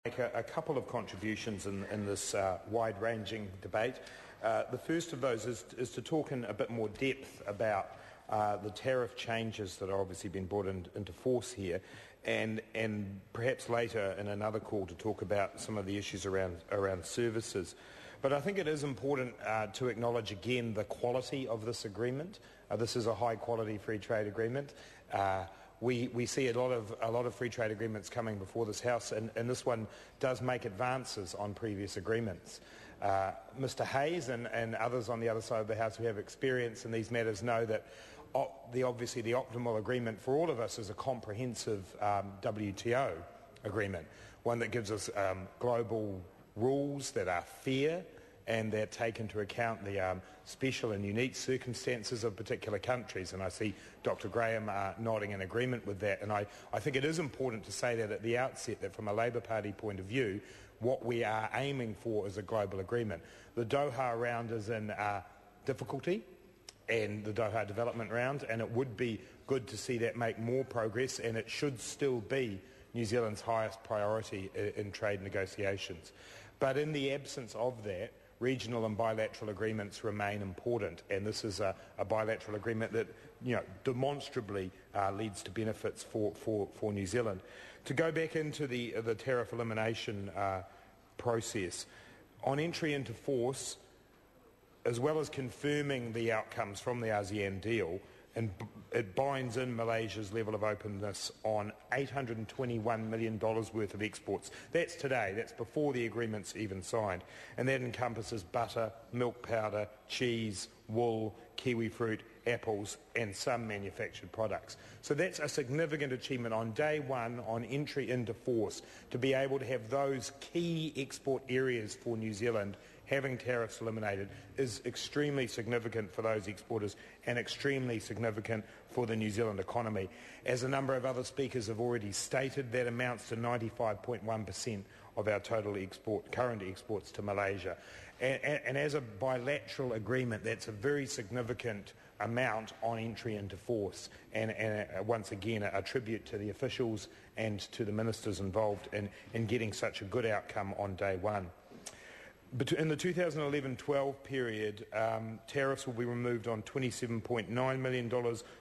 Make a couple of contributions in this wide-ranging debate. The first of those is to talk in a bit more depth about the tariff changes that are obviously been brought into force here, and perhaps later in another call to talk about some of the issues around services. But I think it is important to acknowledge again the quality of this agreement. This is a high-quality free trade agreement. We see a lot of free trade agreements coming before this House, and this one does make advances on previous agreements. Mr Hayes and others on the other side of the House who have experience in these matters know that obviously the optimal agreement for all of us is a comprehensive WTO agreement, one that gives us global rules that are fair and that take into account the special and unique circumstances of particular countries. And I see Dr Graham nodding in agreement with that. And I think it is important to say that at the outset, that from a Labour Party point of view, what we are aiming for is a global agreement. The Doha round is in difficulty, and the Doha development round, and it would be good to see that make more progress, and it should still be New Zealand's highest priority in trade negotiations. But in the absence of that, regional and bilateral agreements remain important, and this is a bilateral agreement that demonstrably leads to benefits for New Zealand. To go back into the tariff elimination process, on entry into force, as well as confirming the outcomes from the ASEAN deal, and it binds in Malaysia's level of openness on $821 million worth of exports. That's today, that's before the agreement's even signed. And that encompasses butter, milk powder, cheese, wool, kiwi fruit, apples and some manufactured products. So that's a significant achievement on day one, on entry into force, to be able to have those key export areas for New Zealand having tariffs eliminated is extremely significant for those exporters and extremely significant for the New Zealand economy. As a number of other speakers have already stated, that amounts to 95.1% of our total current exports to Malaysia. And as a bilateral agreement, that's a very significant amount on entry into force. And once again, a tribute to the officials and to the ministers involved in getting such a good outcome on day one. In the 2011-12 period, tariffs will be removed on $27.9 million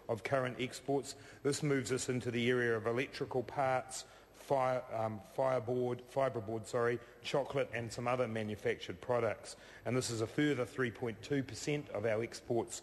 of current exports. This moves us into the area of electrical parts, fiberboard, chocolate and some other manufactured products. And this is a further 3.2% of our exports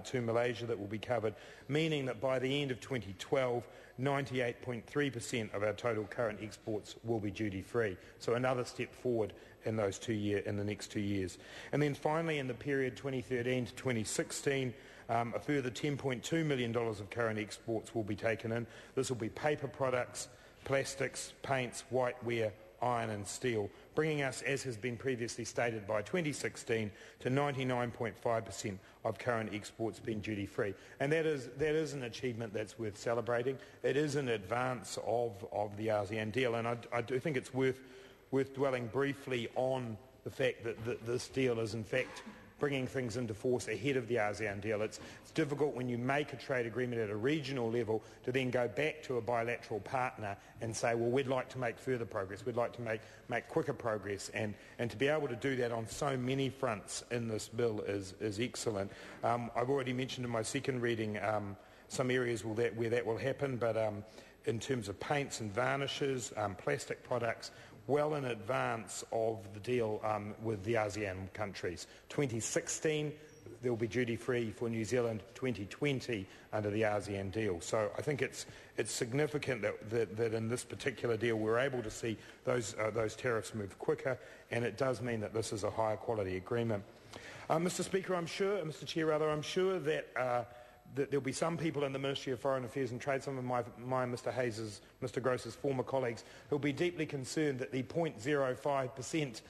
to Malaysia that will be covered, meaning that by the end of 2012, 98.3% of our total current exports will be duty-free. So another step forward in the next 2 years. And then finally, in the period 2013 to 2016, a further $10.2 million of current exports will be taken in. This will be paper products, plastics, paints, whiteware, iron and steel, bringing us, as has been previously stated, by 2016 to 99.5% of current exports being duty-free. And that is an achievement that's worth celebrating. It is an advance of the ASEAN deal, and I do think it's worth dwelling briefly on the fact that this deal is in fact bringing things into force ahead of the ASEAN deal. It's difficult when you make a trade agreement at a regional level to then go back to a bilateral partner and say, well, we'd like to make further progress, we'd like to make quicker progress, and to be able to do that on so many fronts in this bill is excellent. I've already mentioned in my second reading some areas where that will happen, but in terms of paints and varnishes, plastic products, well in advance of the deal with the ASEAN countries. 2016, there will be duty-free for New Zealand. 2020 under the ASEAN deal. So I think it's significant that in this particular deal we're able to see those tariffs move quicker, and it does mean that this is a higher quality agreement. Mr. Chair, I'm sure that there'll be some people in the Ministry of Foreign Affairs and Trade, some of my Mr Gross's former colleagues, who'll be deeply concerned that the 0.05%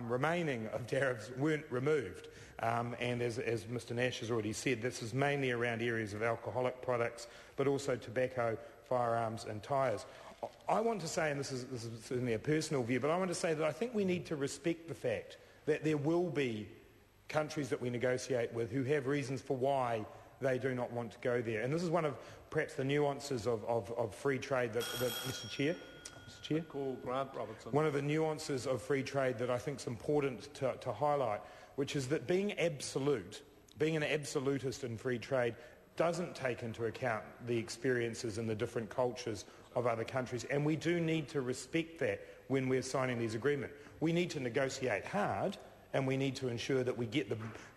remaining of tariffs weren't removed. And as Mr Nash has already said, this is mainly around areas of alcoholic products, but also tobacco, firearms and tyres. I want to say, and this is certainly a personal view, but I want to say that I think we need to respect the fact that there will be countries that we negotiate with who have reasons for why they do not want to go there. And this is one of perhaps the nuances of free trade that Mr Chair. Call Grant Robertson. One of the nuances of free trade that I think is important to highlight, which is that being an absolutist in free trade doesn't take into account the experiences and the different cultures of other countries, and we do need to respect that when we're signing these agreements. We need to negotiate hard, and we need to ensure that we get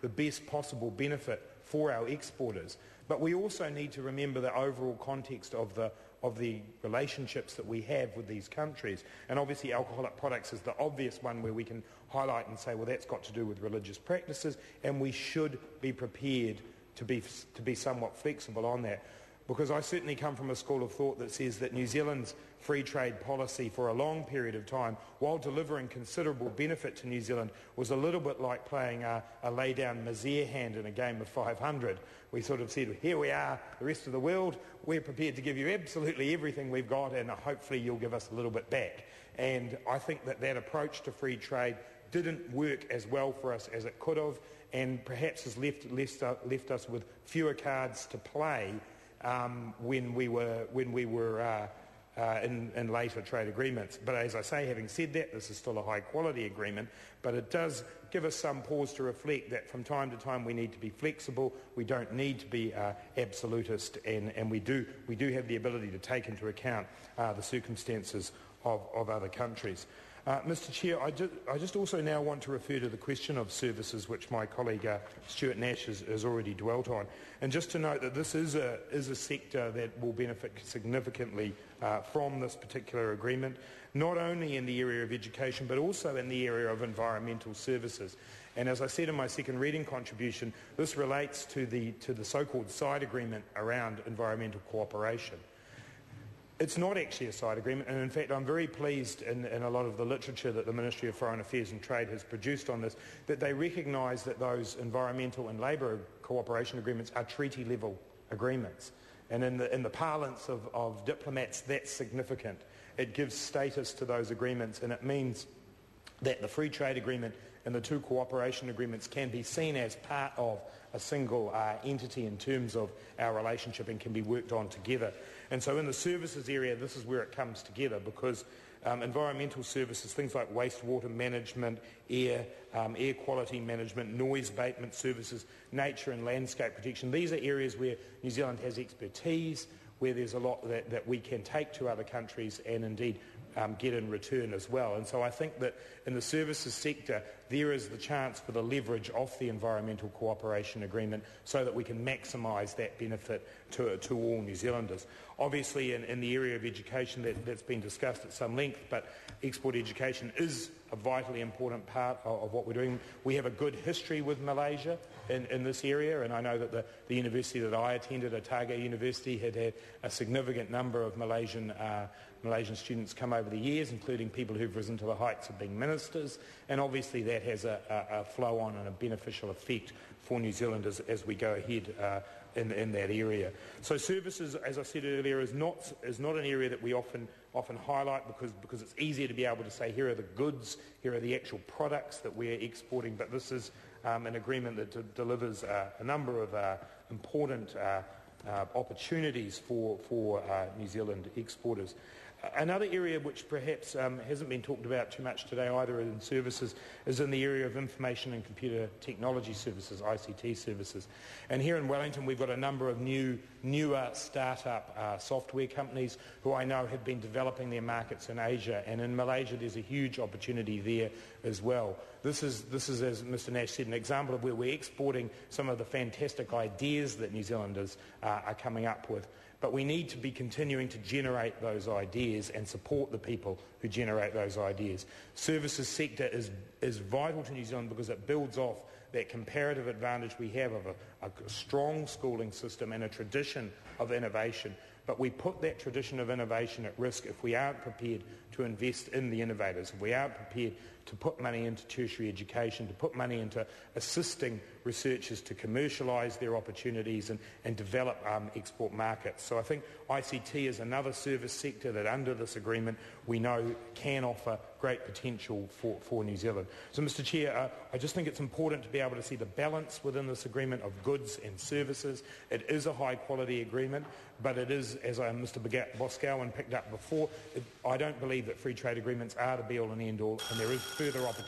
the best possible benefit for our exporters. But we also need to remember the overall context of the relationships that we have with these countries. And obviously alcoholic products is the obvious one where we can highlight and say, well, that's got to do with religious practices, and we should be prepared to be somewhat flexible on that. Because I certainly come from a school of thought that says that New Zealand's free trade policy for a long period of time, while delivering considerable benefit to New Zealand, was a little bit like playing a lay-down misère hand in a game of 500. We sort of said, here we are, the rest of the world, we're prepared to give you absolutely everything we've got, and hopefully you'll give us a little bit back. And I think that approach to free trade didn't work as well for us as it could have, and perhaps has left us with fewer cards to play when we were in later trade agreements. But as I say, having said that, this is still a high quality agreement, but it does give us some pause to reflect that from time to time we need to be flexible, we don't need to be absolutist, and we do have the ability to take into account the circumstances of other countries. Mr Chair, I just also now want to refer to the question of services, which my colleague Stuart Nash has already dwelt on, and just to note that this is a sector that will benefit significantly from this particular agreement, not only in the area of education but also in the area of environmental services. And as I said in my second reading contribution, this relates to the so-called side agreement around environmental cooperation. It's not actually a side agreement, and in fact I'm very pleased in a lot of the literature that the Ministry of Foreign Affairs and Trade has produced on this, that they recognise that those environmental and labour cooperation agreements are treaty-level agreements. And in the parlance of diplomats, that's significant. It gives status to those agreements, and it means that the free trade agreement and the two cooperation agreements can be seen as part of a single entity in terms of our relationship and can be worked on together. And so in the services area, this is where it comes together, because environmental services, things like wastewater management, air quality management, noise abatement services, nature and landscape protection, these are areas where New Zealand has expertise, where there's a lot that we can take to other countries and indeed get in return as well. And so I think that in the services sector there is the chance for the leverage off the environmental cooperation agreement so that we can maximise that benefit to all New Zealanders. Obviously in the area of education that's been discussed at some length, but export education is a vitally important part of what we're doing. We have a good history with Malaysia in this area, and I know that the university that I attended, Otago University, had a significant number of Malaysian students come over the years, including people who've risen to the heights of being ministers, and obviously that has a flow-on and a beneficial effect for New Zealand as we go ahead in that area. So services, as I said earlier, is not an area that we often highlight because it's easier to be able to say here are the goods, here are the actual products that we're exporting, but this is an agreement that delivers a number of important opportunities for New Zealand exporters. Another area which perhaps hasn't been talked about too much today either in services is in the area of information and computer technology services, ICT services. And here in Wellington we've got a number of newer start-up software companies who I know have been developing their markets in Asia, and in Malaysia there's a huge opportunity there as well. This is, as Mr Nash said, an example of where we're exporting some of the fantastic ideas that New Zealanders are coming up with. But we need to be continuing to generate those ideas and support the people who generate those ideas. Services sector is vital to New Zealand because it builds off that comparative advantage we have of a strong schooling system and a tradition of innovation. But we put that tradition of innovation at risk if we aren't prepared to invest in the innovators, if we aren't prepared to put money into tertiary education, to put money into assisting researchers to commercialise their opportunities and develop export markets. So I think ICT is another service sector that under this agreement we know can offer great potential for New Zealand. So Mr Chair, I just think it's important to be able to see the balance within this agreement of goods and services. It is a high quality agreement, but it is, as Mr Boscawen picked up before, I don't believe that free trade agreements are the be all and end all, and there is further opportunity